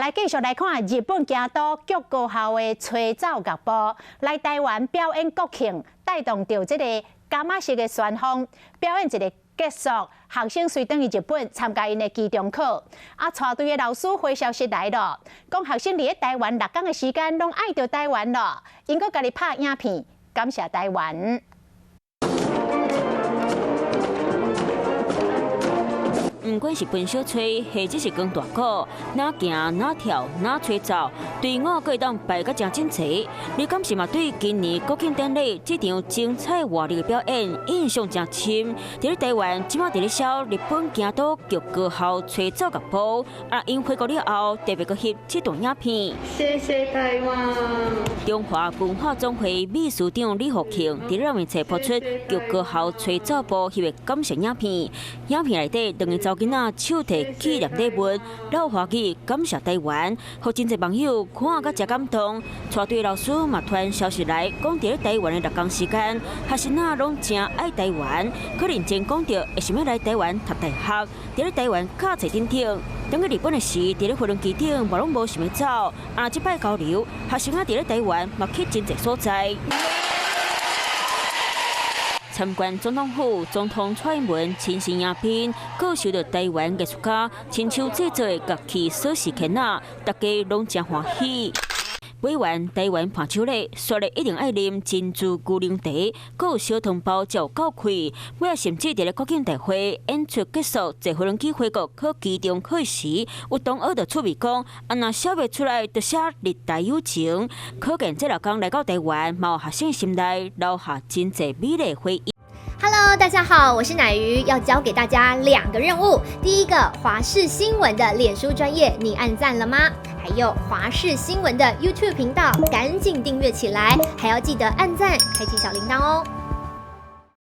来继续来看日本京都剧高校的吹奏乐部来台湾表演国庆，带动着这个加码式的旋风，表演一个结束。学生随转去日本参加因的期中考，带队的老师回消息来了，讲学生伫咧台湾6天的时间，拢爱着台湾了，因搁家己拍影片，感谢台湾。 不管是喷小吹，或者是光大鼓，哪行哪跳哪吹奏，队伍可以当排甲真整齐。你敢是嘛对今年国庆典礼这场精彩活力的表演印象真深？伫咧台湾，即马伫咧销日本京都剧高校吹奏乐部，因回国了后，特别搁翕这段影片。谢谢台湾。中华文化总会秘书长李福庆伫咧面册播出剧高校吹奏部翕的感谢影片。影片内底两个走囡仔手提纪念礼物，老华语感谢台湾，互真侪网友看甲真感动。带队老师嘛传消息来，讲伫咧台湾的6天时间，学生仔拢真爱台湾，可认真讲着会想要来台湾读大学，伫咧台湾考册顶顶。等去日本的时，伫咧飞龙机顶嘛拢无想要走，即摆交流，学生仔伫咧台湾嘛去真侪所在。 参观总统府，总统蔡英文亲身影片，各受到台湾艺术家亲手制作的乐器锁匙圈仔，大家拢真欢喜。买完台湾伴手礼，说了一定爱啉珍珠龟苓茶，还有小汤包才有够开。尾甚至伫咧国庆大会演出结束，坐飞龙机回国去机场考时，有同学就趣味讲，若写袂出来，就写日台友情。可见这6天来到台湾，有学生心内留下真侪美丽回忆。 Hello， 大家好，我是乃瑜，要教给大家2个任务。第一个，华视新闻的脸书专页，你按赞了吗？还有华视新闻的 YouTube 频道，赶紧订阅起来，还要记得按赞，开启小铃铛哦。